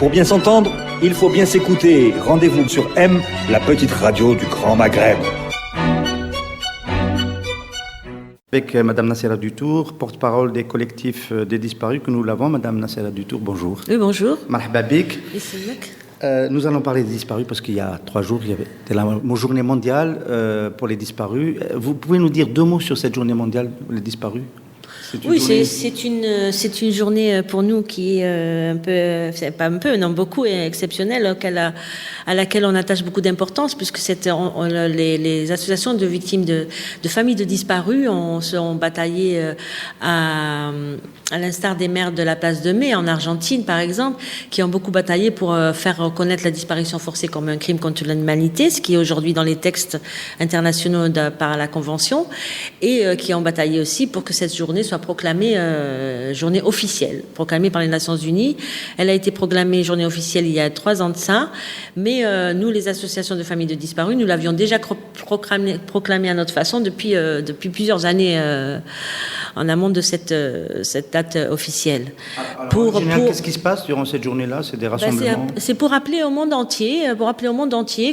Pour bien s'entendre, il faut bien s'écouter. Rendez-vous sur M, la petite radio du Grand Maghreb. Avec Madame Nassera Dutour, porte-parole des collectifs des disparus que nous l'avons. Madame Nassera Dutour, bonjour. Oui, bonjour. Marhaba bik. Nous allons parler des disparus parce qu'il y a 3 jours, c'était la journée mondiale pour les disparus. Vous pouvez nous dire 2 mots sur cette journée mondiale pour les disparus? Oui, c'est une journée pour nous qui est beaucoup exceptionnelle, à laquelle on attache beaucoup d'importance, puisque les associations de victimes de familles de disparus ont bataillé à l'instar des maires de la place de Mai en Argentine, par exemple, qui ont beaucoup bataillé pour faire reconnaître la disparition forcée comme un crime contre l'humanité, ce qui est aujourd'hui dans les textes internationaux par la Convention, et qui ont bataillé aussi pour que cette journée soit proclamée journée officielle, proclamée par les Nations Unies. Elle a été proclamée journée officielle il y a 3 ans de ça, mais nous, les associations de familles de disparus, nous l'avions déjà proclamée à notre façon depuis plusieurs années en amont de cette date officielle. Alors, qu'est-ce qui se passe durant cette journée-là? C'est des rassemblements? C'est pour rappeler au monde entier,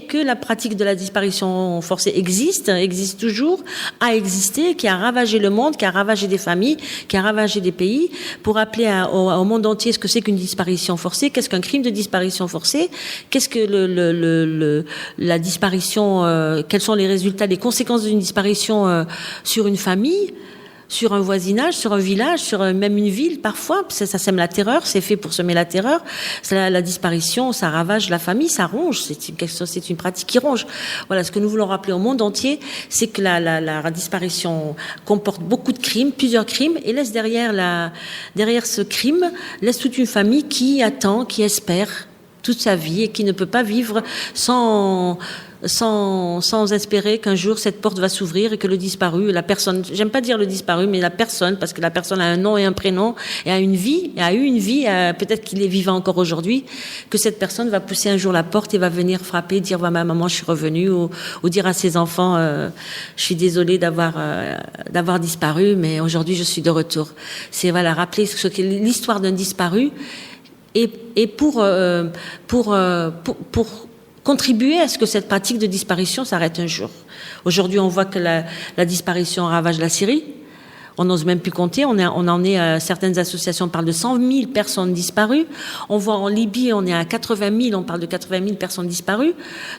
que la pratique de la disparition forcée existe toujours, a existé, qui a ravagé le monde, qui a ravagé des familles, qui a ravagé des pays, pour rappeler au monde entier ce que c'est qu'une disparition forcée, qu'est-ce qu'un crime de disparition forcée, qu'est-ce que la disparition, quels sont les résultats, les conséquences d'une disparition sur une famille, sur un voisinage, sur un village, sur même une ville, parfois, ça sème la terreur, c'est fait pour semer la terreur. La disparition, ça ravage la famille, ça ronge, c'est une pratique qui ronge. Voilà, ce que nous voulons rappeler au monde entier, c'est que la disparition comporte beaucoup de crimes, plusieurs crimes, et laisse derrière ce crime, laisse toute une famille qui attend, qui espère toute sa vie et qui ne peut pas vivre sans espérer qu'un jour cette porte va s'ouvrir et que le disparu, la personne, j'aime pas dire le disparu, mais la personne, parce que la personne a un nom et un prénom et a eu une vie, peut-être qu'il est vivant encore aujourd'hui, que cette personne va pousser un jour la porte et va venir frapper, dire ma maman, je suis revenue, ou dire à ses enfants, je suis désolée d'avoir disparu, mais aujourd'hui je suis de retour. C'est rappeler ce qu'est l'histoire d'un disparu et pour contribuer à ce que cette pratique de disparition s'arrête un jour. Aujourd'hui, on voit que la disparition ravage la Syrie. On n'ose même plus compter. Certaines associations parlent de 100 000 personnes disparues. On voit en Libye, on est à 80 000. On parle de 80 000 personnes disparues.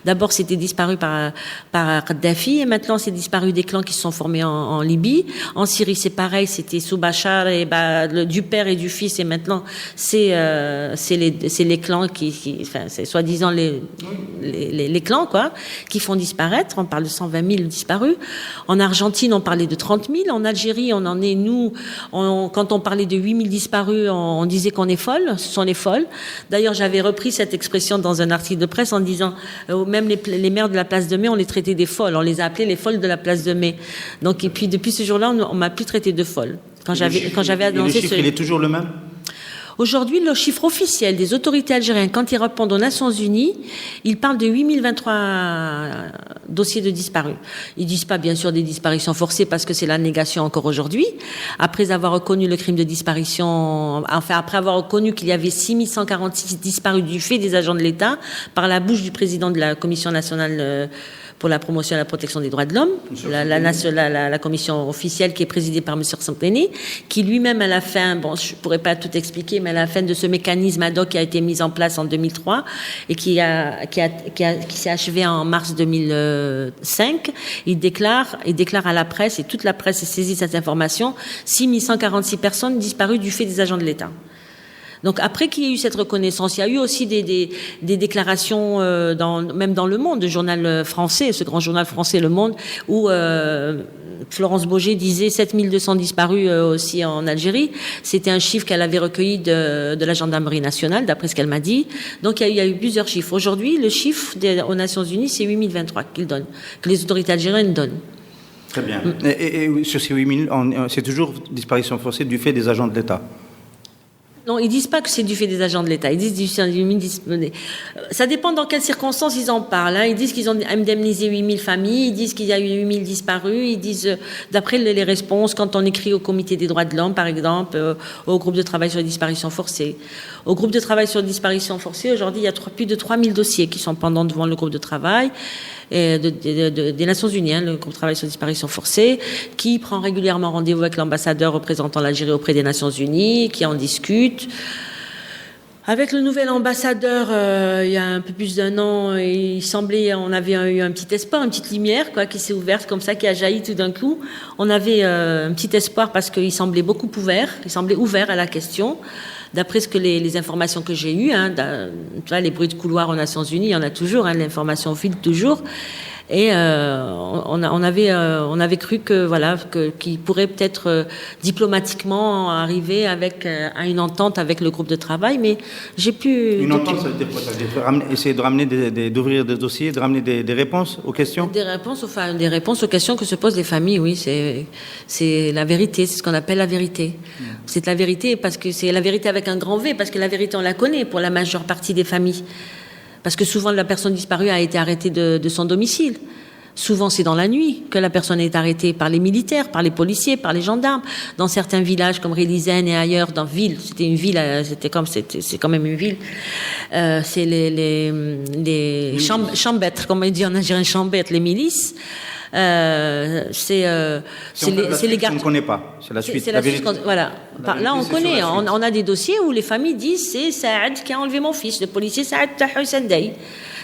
D'abord, c'était disparu par Kadhafi, et maintenant, c'est disparu des clans qui se sont formés en Libye. En Syrie, c'est pareil. C'était sous Bachar, et du père et du fils, et maintenant, c'est les clans c'est soi-disant les clans, quoi, qui font disparaître. On parle de 120 000 disparus. En Argentine, on parlait de 30 000. En Algérie, on en est, quand on parlait de 8 000 disparus, on disait qu'on est folle, ce sont les folles. D'ailleurs, j'avais repris cette expression dans un article de presse en disant, même les maires de la place de Mai, on les traitait des folles, on les a appelés les folles de la place de Mai. Donc, et puis, depuis ce jour-là, on m'a plus traité de folle. Quand j'avais annoncé le chiffre, il est toujours le même? Aujourd'hui, le chiffre officiel des autorités algériennes, quand ils répondent aux Nations Unies, ils parlent de 8023 dossiers de disparus. Ils disent pas, bien sûr, des disparitions forcées parce que c'est la négation encore aujourd'hui. Après avoir reconnu le crime de disparition, après avoir reconnu qu'il y avait 6146 disparus du fait des agents de l'État par la bouche du président de la Commission nationale pour la promotion et la protection des droits de l'homme, la commission officielle qui est présidée par M. Santeni, qui lui-même, à la fin, je pourrais pas tout expliquer, mais à la fin de ce mécanisme ad hoc qui a été mis en place en 2003 et qui s'est achevé en mars 2005, il déclare à la presse, et toute la presse est saisie de cette information, 6146 personnes disparues du fait des agents de l'État. Donc après qu'il y ait eu cette reconnaissance, il y a eu aussi des déclarations même dans Le Monde, le journal français, ce grand journal français Le Monde, où Florence Baugé disait 7200 disparus aussi en Algérie. C'était un chiffre qu'elle avait recueilli de la gendarmerie nationale, d'après ce qu'elle m'a dit. Donc il y a eu plusieurs chiffres. Aujourd'hui, le chiffre aux Nations Unies, c'est 8023 qu'ils donnent, que les autorités algériennes donnent. Très bien. Et sur ces 8000, c'est toujours disparition forcée du fait des agents de l'État? Non, ils disent pas que c'est du fait des agents de l'État. Ils disent ça dépend dans quelles circonstances ils en parlent. Hein. Ils disent qu'ils ont indemnisé 8000 familles, ils disent qu'il y a eu 8000 disparus, ils disent, d'après les réponses, quand on écrit au comité des droits de l'homme, par exemple, au groupe de travail sur les disparitions forcées. Au groupe de travail sur les disparitions forcées, aujourd'hui, il y a plus de 3000 dossiers qui sont pendants devant le groupe de travail. Des Nations Unies, hein, le groupe de travail sur disparition forcée, qui prend régulièrement rendez-vous avec l'ambassadeur représentant l'Algérie auprès des Nations Unies, qui en discute. Avec le nouvel ambassadeur, il y a un peu plus d'1 an, il semblait, on avait eu un petit espoir, une petite lumière, quoi, qui s'est ouverte comme ça, qui a jailli tout d'un coup. On avait un petit espoir parce qu'il semblait beaucoup ouvert, il semblait ouvert à la question. D'après ce que les informations que j'ai eues, hein, les bruits de couloir aux Nations Unies, il y en a toujours, hein, l'information file toujours. Et on avait cru que voilà qu'il pourrait peut-être diplomatiquement arriver à une entente avec le groupe de travail, mais j'ai pu une entente, ça veut dire quoi? Ça veut dire essayer de ramener d'ouvrir des dossiers, de ramener des réponses aux questions. Des réponses aux questions que se posent les familles. Oui, c'est la vérité, c'est ce qu'on appelle la vérité. C'est la vérité parce que c'est la vérité avec un grand V, parce que la vérité on la connaît pour la majeure partie des familles. Parce que souvent, la personne disparue a été arrêtée de son domicile. Souvent, c'est dans la nuit que la personne est arrêtée par les militaires, par les policiers, par les gendarmes. Dans certains villages comme Rélizen et ailleurs, dans ville, c'était une ville, c'est quand même une ville. C'est les chambêtres, comme on dit en algérien, chambêtres, les milices. C'est les gardes. On ne connaît pas. C'est la suite. C'est la suite. Voilà. Là, on connaît. On a des dossiers où les familles disent c'est Saad qui a enlevé mon fils, le policier Saad Tahoui Sendai.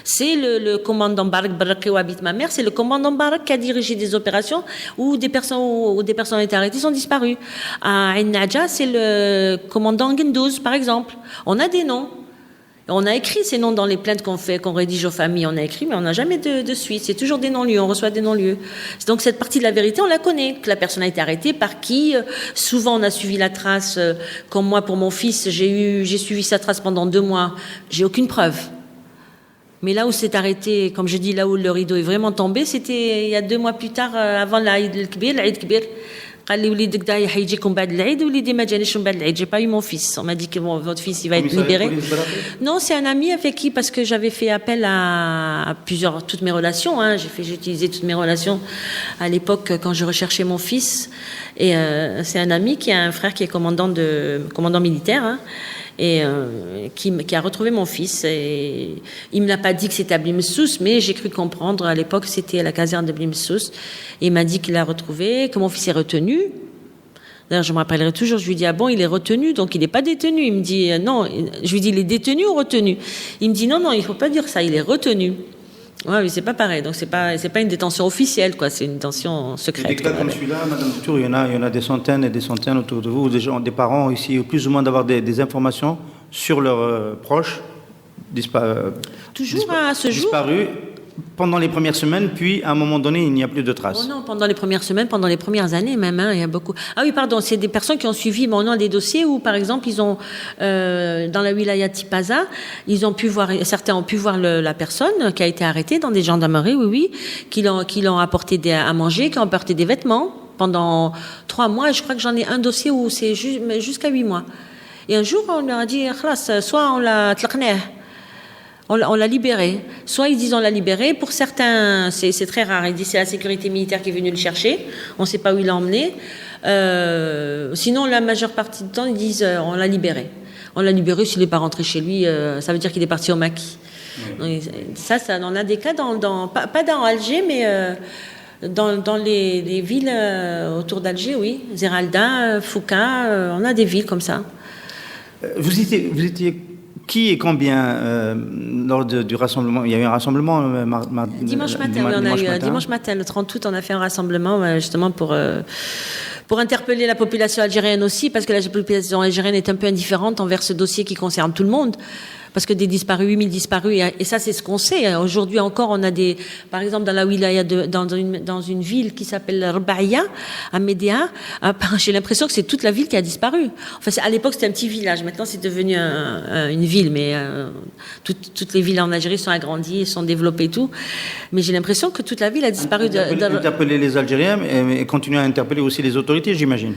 C'est le commandant Barak Baraki où habite ma mère. C'est le commandant Barak qui a dirigé des opérations où des personnes ont été arrêtées, sont disparues. À Ain Nadja, c'est le commandant Gendouz, par exemple. On a des noms. On a écrit ces noms dans les plaintes qu'on rédige aux familles. On a écrit, mais on n'a jamais de suite. C'est toujours des non-lieux. On reçoit des non-lieux. Donc cette partie de la vérité, on la connaît. Que la personne a été arrêtée, par qui. Souvent, on a suivi la trace. Comme moi, pour mon fils, j'ai suivi sa trace pendant 2 mois. J'ai aucune preuve. Mais là où c'est arrêté, comme je dis, là où le rideau est vraiment tombé, c'était il y a 2 mois plus tard, avant l'Aïd el-Kbir, l'Aïd Kbir. J'ai pas eu mon fils. On m'a dit que votre fils il va être libéré. Non, c'est un ami avec qui, parce que j'avais fait appel à toutes mes relations. Hein. J'ai utilisé toutes mes relations à l'époque quand je recherchais mon fils. Et c'est un ami qui a un frère qui est commandant militaire. Hein. Et qui a retrouvé mon fils. Et il me l'a pas dit que c'était à Blimsous, mais j'ai cru comprendre à l'époque que c'était à la caserne de Blimsous. Et il m'a dit qu'il l'a retrouvé, que mon fils est retenu. D'ailleurs, je me rappellerai toujours, je lui dis, ah bon, il est retenu, donc il n'est pas détenu. Il me dit, non. Je lui dis, il est détenu ou retenu? Il me dit, non, il ne faut pas dire ça, il est retenu. Ouais, mais c'est pas pareil. Donc c'est pas une détention officielle, quoi. C'est une détention secrète. Des cas comme celui-là, Madame Tour, il y en a des centaines et des centaines autour de vous, des parents ici, plus ou moins d'avoir des informations sur leurs proches toujours à ce jour. Disparus pendant les premières semaines, puis à un moment donné, il n'y a plus de traces. Oh non, pendant les premières semaines, pendant les premières années même, hein, il y a beaucoup. Ah oui, pardon, c'est des personnes qui ont suivi, on a des dossiers où, par exemple, ils ont, dans la wilaya Tipaza, certains ont pu voir la personne qui a été arrêtée dans des gendarmeries, oui, qui l'ont apporté à manger, qui ont apporté des vêtements pendant 3 mois, et je crois que j'en ai un dossier où c'est jusqu'à 8 mois. Et un jour, on leur a dit, soit on l'a tlaqneh, on l'a libéré. Soit ils disent on l'a libéré. Pour certains, c'est très rare. Ils disent c'est la sécurité militaire qui est venue le chercher. On ne sait pas où il l'a emmené. Sinon, la majeure partie du temps, ils disent on l'a libéré. On l'a libéré s'il n'est pas rentré chez lui. Ça veut dire qu'il est parti au maquis. Oui. Ça, on a des cas pas dans Alger, mais dans les villes autour d'Alger, oui. Zeralda, Fouka, on a des villes comme ça. Vous étiez qui et combien lors du rassemblement? Il y a eu un rassemblement dimanche matin. Dimanche matin, le 30 août, on a fait un rassemblement justement pour interpeller la population algérienne aussi, parce que la population algérienne est un peu indifférente envers ce dossier qui concerne tout le monde. parce que des disparus, 8000 disparus, et ça c'est ce qu'on sait. Aujourd'hui encore, on a par exemple dans la wilaya dans une ville qui s'appelle Rbaïa, à Médéa, j'ai l'impression que c'est toute la ville qui a disparu. Enfin, à l'époque c'était un petit village, maintenant c'est devenu une ville, mais toutes les villes en Algérie sont agrandies, sont développées et tout. Mais j'ai l'impression que toute la ville a disparu. Interpeller les Algériens et continuer à interpeller aussi les autorités, j'imagine.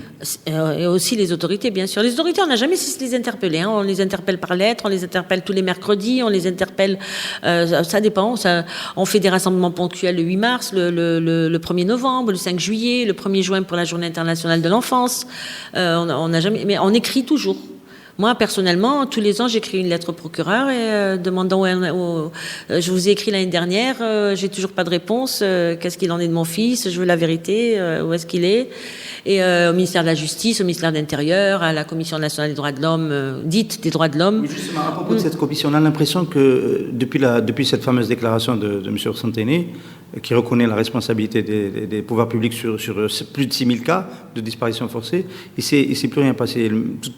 Et aussi les autorités, bien sûr. Les autorités, on n'a jamais cessé de les interpeller. On les interpelle par lettre, on les interpelle tous les mercredis, on les interpelle. Ça dépend. On fait des rassemblements ponctuels le 8 mars, le 1er novembre, le 5 juillet, le 1er juin pour la Journée internationale de l'enfance. On n'a jamais. Mais on écrit toujours. Moi, personnellement, tous les ans, j'écris une lettre au procureur et demandant je vous ai écrit l'année dernière, j'ai toujours pas de réponse. Qu'est-ce qu'il en est de mon fils? Je veux la vérité. Où est-ce qu'il est? Et au ministère de la Justice, au ministère de l'Intérieur, à la Commission nationale des droits de l'homme, dite des droits de l'homme. Oui, justement, à propos de cette commission, on a l'impression que depuis cette fameuse déclaration de M. Santéné, qui reconnaît la responsabilité des pouvoirs publics sur plus de 6000 cas de disparition forcée, il ne s'est plus rien passé.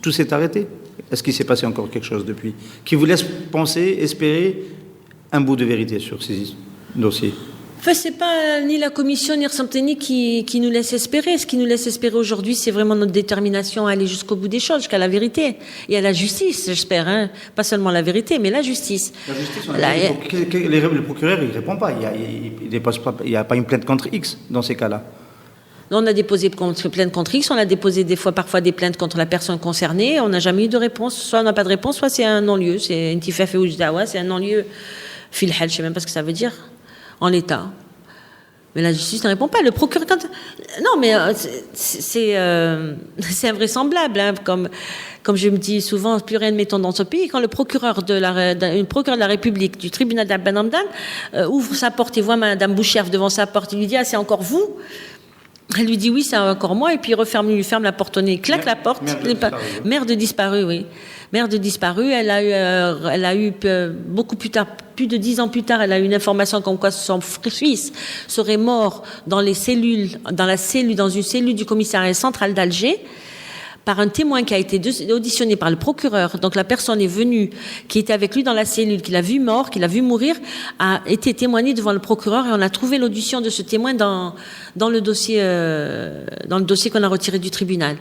Tout s'est arrêté. Est-ce qu'il s'est passé encore quelque chose depuis qui vous laisse penser, espérer un bout de vérité sur ces dossiers? Enfin, c'est pas ni la commission ni Santéné qui nous laisse espérer. Ce qui nous laisse espérer aujourd'hui, c'est vraiment notre détermination à aller jusqu'au bout des choses, jusqu'à la vérité. Et à la justice, j'espère. Hein. Pas seulement la vérité, mais la justice. La justice, le procureur, il ne répond pas. Il n'y a pas une plainte contre X dans ces cas-là. On a déposé plainte contre X, on a déposé parfois des plaintes contre la personne concernée. On n'a jamais eu de réponse. Soit on n'a pas de réponse, soit c'est un non-lieu. C'est une tifaf ou jdawa, c'est un non-lieu. Filhal, je ne sais même pas ce que ça veut dire. En l'état. Mais la justice ne répond pas. Le procureur, non, mais c'est invraisemblable. Hein, comme je me dis souvent, plus rien ne m'étonne dans ce pays. Quand le procureur de la République du tribunal d'Abban Hamdan ouvre sa porte et voit Madame Boucherf devant sa porte, il lui dit « Ah, c'est encore vous ?» Elle lui dit « Oui, c'est encore moi », et puis il lui ferme la porte au nez, il claque la porte. Mère de disparu, oui. Mère de disparu, elle a eu beaucoup plus tard, plus de 10 ans plus tard, elle a eu une information comme quoi son fils serait mort dans une cellule du commissariat central d'Alger, par un témoin qui a été auditionné par le procureur. Donc la personne est venue, qui était avec lui dans la cellule, qui l'a vu mort, qui l'a vu mourir, a été témoignée devant le procureur, et on a trouvé l'audition de ce témoin dans le dossier qu'on a retiré du tribunal.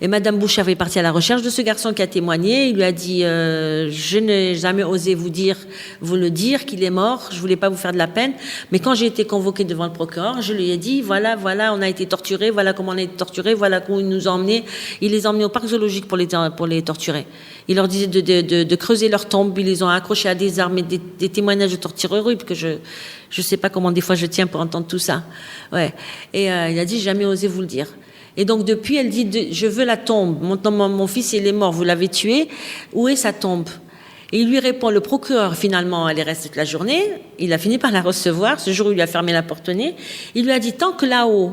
Et Madame Boucherf est partie à la recherche de ce garçon qui a témoigné. Il lui a dit je n'ai jamais osé vous le dire qu'il est mort. Je voulais pas vous faire de la peine. Mais quand j'ai été convoquée devant le procureur, je lui ai dit voilà, on a été torturés. Voilà comment on a été torturés. Voilà comment ils nous ont emmenés. Il les a emmenés au parc zoologique pour les torturer. Il leur disait de creuser leur tombe. Ils les ont accrochés à des armes et des témoignages de torture horribles que je sais pas comment des fois je tiens pour entendre tout ça. Ouais. Et il a dit jamais osé vous le dire. Et donc depuis, elle dit je veux la tombe. Maintenant, mon fils, il est mort, vous l'avez tué. Où est sa tombe? Et il lui répond, le procureur, finalement, elle est restée toute la journée. Il a fini par la recevoir. Ce jour où il lui a fermé la porte au nez. Il lui a dit, tant que là-haut,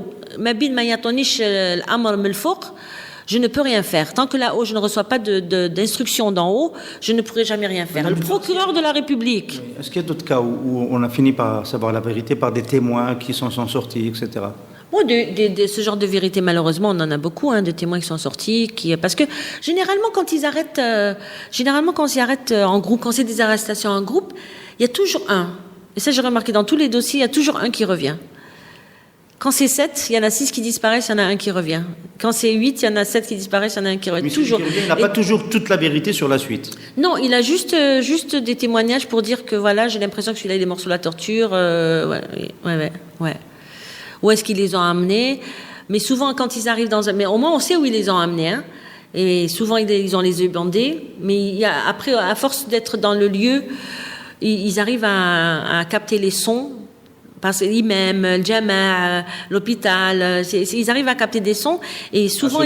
je ne peux rien faire. Tant que là-haut, je ne reçois pas d'instruction d'en haut, je ne pourrai jamais rien faire. Le procureur de la République. Est-ce qu'il y a d'autres cas où on a fini par savoir la vérité par des témoins qui sont sortis, etc.? Bon, ce genre de vérité, malheureusement, on en a beaucoup, de témoins qui sont sortis, parce que généralement, quand ils arrêtent en groupe, quand c'est des arrestations en groupe, il y a toujours un. Et ça, j'ai remarqué dans tous les dossiers, il y a toujours un qui revient. Quand c'est 7, il y en a 6 qui disparaissent, il y en a un qui revient. Quand c'est 8, il y en a 7 qui disparaissent, il y en a un qui revient. Mais toujours. Il n'a pas toujours toute la vérité sur la suite. Non, il a juste des témoignages pour dire que voilà, j'ai l'impression que celui-là, il est mort sous la torture. Ouais. Où est-ce qu'ils les ont amenés? Mais souvent, quand ils arrivent mais au moins, on sait où ils les ont amenés, hein. Et souvent, ils ont les yeux bandés. Mais après, à force d'être dans le lieu, ils arrivent à capter les sons. Parce que l'imam, le jama', l'hôpital, ils arrivent à capter des sons et souvent,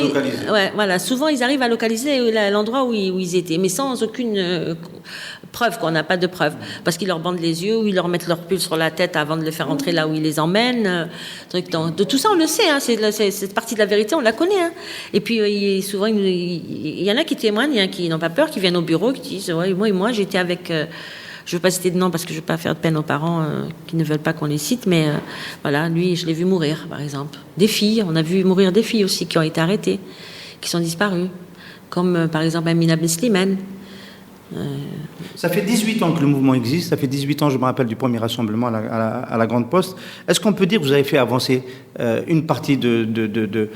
souvent ils arrivent à localiser l'endroit où ils étaient, mais sans aucune preuve, qu'on n'a pas de preuve, parce qu'ils leur bandent les yeux ou ils leur mettent leur pull sur la tête avant de les faire entrer là où ils les emmènent. De tout ça, on le sait, hein, cette partie de la vérité, on la connaît. Hein. Et puis souvent, il y en a qui témoignent, qui n'ont pas peur, qui viennent au bureau, qui disent moi j'étais avec. Je ne veux pas citer de nom parce que je ne veux pas faire de peine aux parents qui ne veulent pas qu'on les cite, mais voilà, lui, je l'ai vu mourir, par exemple. Des filles, on a vu mourir des filles aussi qui ont été arrêtées, qui sont disparues, comme par exemple Amina Ben Slimane. Ça fait 18 ans que le mouvement existe, ça fait 18 ans, je me rappelle, du premier rassemblement à la Grande Poste. Est-ce qu'on peut dire que vous avez fait avancer une partie de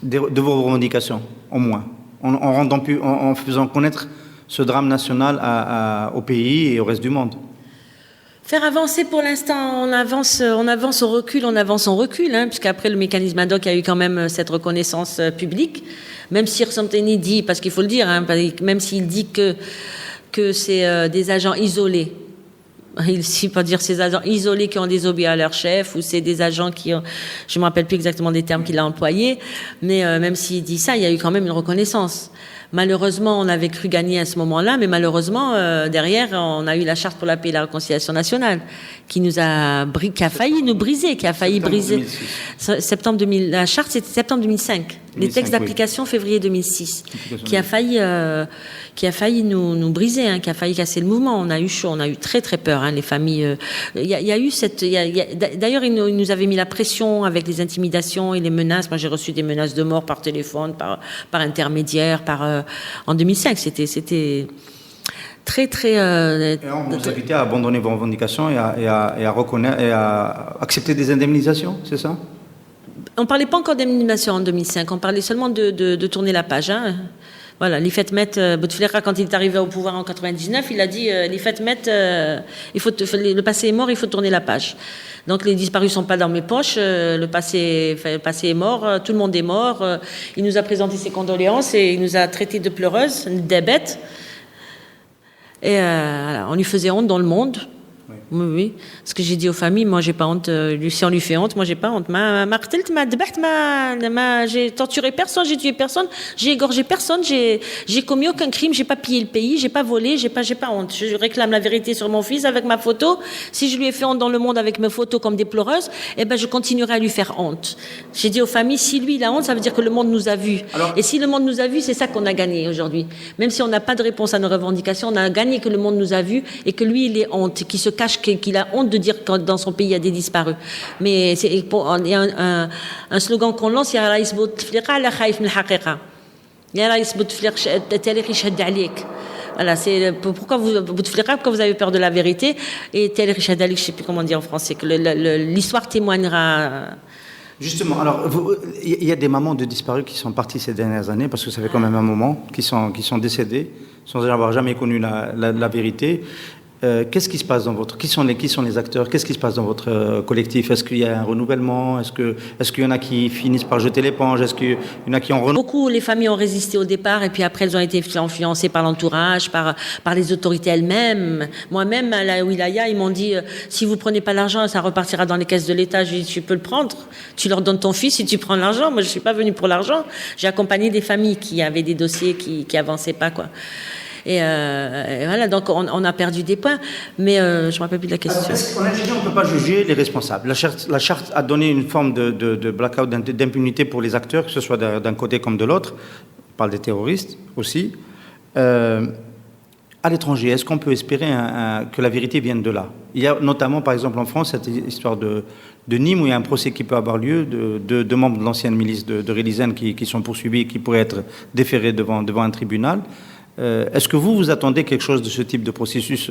vos revendications, au moins, en faisant connaître ce drame national au pays et au reste du monde? Faire avancer, pour l'instant, on avance, on recule, hein, puisqu'après le mécanisme ad hoc, il y a eu quand même cette reconnaissance publique, même si Rsanteni dit, parce qu'il faut le dire, hein, même s'il dit que c'est des agents isolés. Il ne suffit pas dire ces agents isolés qui ont désobéi à leur chef, ou c'est des agents qui ont, je ne me rappelle plus exactement des termes qu'il a employés, mais même s'il dit ça, il y a eu quand même une reconnaissance. Malheureusement, on avait cru gagner à ce moment-là, mais malheureusement, derrière, on a eu la Charte pour la paix et la réconciliation nationale, qui a failli nous briser, qui a failli briser. La Charte, c'était septembre 2005. Les textes d'application, février 2006, qui a failli nous briser, hein, qui a failli casser le mouvement. On a eu chaud, on a eu très très peur, hein, les familles. D'ailleurs, ils nous avaient mis la pression avec les intimidations et les menaces. Moi, j'ai reçu des menaces de mort par téléphone, par intermédiaire, en 2005. C'était très très. Et on vous invitait à abandonner vos revendications et à reconnaître et à accepter des indemnisations, c'est ça? On ne parlait pas encore d'indemnisation en 2005, on parlait seulement de tourner la page. Hein. Voilà, Lifet Met Bouteflika, quand il est arrivé au pouvoir en 99, il a dit Lifet Met, le passé est mort, il faut tourner la page. Donc les disparus ne sont pas dans mes poches, le passé est mort, tout le monde est mort. Il nous a présenté ses condoléances et il nous a traités de pleureuses, des bêtes. Et voilà, on lui faisait honte dans le monde. Oui. Ce que j'ai dit aux familles, moi j'ai pas honte. Si on lui fait honte, moi j'ai pas honte. J'ai torturé personne, j'ai tué personne, j'ai égorgé personne, j'ai commis aucun crime, j'ai pas pillé le pays, j'ai pas volé, j'ai pas honte. Je réclame la vérité sur mon fils avec ma photo. Si je lui ai fait honte dans le monde avec mes photos comme des pleureuses, eh ben je continuerai à lui faire honte. J'ai dit aux familles, si lui il a honte, ça veut dire que le monde nous a vus. Et si le monde nous a vus, c'est ça qu'on a gagné aujourd'hui. Même si on n'a pas de réponse à nos revendications, on a gagné que le monde nous a vus et que lui il est honte, qu'il se cache, qu'il a honte de dire que dans son pays il y a des disparus. Mais il y a un slogan qu'on lance, il y a Raïs Bouteflika, la khaïf min haqiqa. Il y a Raïs Bouteflika, tarikh yashhad alik. Voilà, c'est pourquoi vous avez peur de la vérité, et tarikh yashhad alik, je ne sais plus comment dire en français, que l'histoire témoignera. Justement, alors il y a des mamans de disparus qui sont partis ces dernières années, parce que ça fait quand même un moment, qui sont décédés sans avoir jamais connu la vérité. Qu'est-ce qui se passe dans votre... Qui sont les acteurs? Qu'est-ce qui se passe dans votre collectif? Est-ce qu'il y a un renouvellement? Est-ce qu'il y en a qui finissent par jeter l'éponge? Est-ce qu'il y en a qui ont renouvelé? Beaucoup, les familles ont résisté au départ et puis après elles ont été influencées par l'entourage, par les autorités elles-mêmes. Moi-même, à la wilaya, ils m'ont dit si vous prenez pas l'argent, ça repartira dans les caisses de l'État. J'ai dit tu peux le prendre, tu leur donnes ton fils si tu prends l'argent. Moi, je suis pas venue pour l'argent. J'ai accompagné des familles qui avaient des dossiers qui avançaient pas, quoi. Et voilà, donc on a perdu des points, mais je ne me rappelle plus de la question. En Algérie, on ne peut pas juger les responsables. La charte a donné une forme de blackout, d'impunité pour les acteurs, que ce soit d'un côté comme de l'autre. On parle des terroristes aussi. À l'étranger, est-ce qu'on peut espérer que la vérité vienne de là? Il y a notamment, par exemple, en France, cette histoire de Nîmes, où il y a un procès qui peut avoir lieu de membres de l'ancienne milice de Rélisène qui sont poursuivis et qui pourraient être déférés devant un tribunal. Est-ce que vous attendez quelque chose de ce type de processus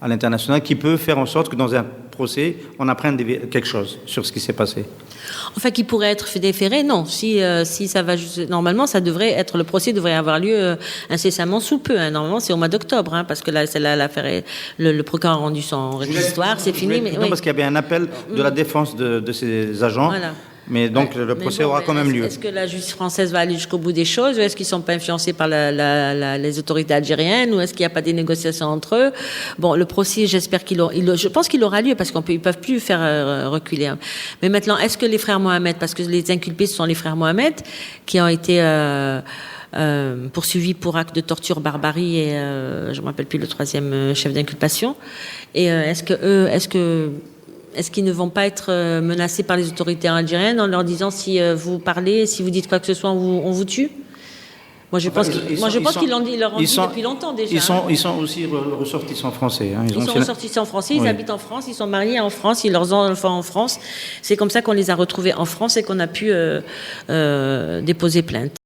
à l'international qui peut faire en sorte que dans un procès, on apprenne quelque chose sur ce qui s'est passé? Enfin, qui pourrait être déféré, non. Si ça va normalement, le procès devrait avoir lieu incessamment sous peu. Hein. Normalement, c'est au mois d'octobre, hein, parce que là, l'affaire le procureur a rendu son réquisitoire, c'est fini. Mais non, parce qu'il y avait un appel de la défense de ces agents. Voilà. Mais donc le procès aura quand même lieu. Est-ce que la justice française va aller jusqu'au bout des choses, ou est-ce qu'ils ne sont pas influencés par les autorités algériennes, ou est-ce qu'il n'y a pas des négociations entre eux? Bon, le procès, j'espère je pense qu'il aura lieu, parce qu'ils ne peuvent plus faire reculer. Hein. Mais maintenant, est-ce que les frères Mohamed, parce que les inculpés, ce sont les frères Mohamed, qui ont été poursuivis pour actes de torture, barbarie, et je ne me rappelle plus le troisième chef d'inculpation, et est-ce qu'ils ne vont pas être menacés par les autorités algériennes en leur disant si vous parlez, si vous dites quoi que ce soit, on vous tue? Moi, je pense qu'ils leur ont dit depuis longtemps déjà. Ils sont aussi ressortissants français. Hein. Ils sont ressortissants français, ils habitent en France, ils sont mariés en France, ils ont leurs enfants en France. C'est comme ça qu'on les a retrouvés en France et qu'on a pu déposer plainte.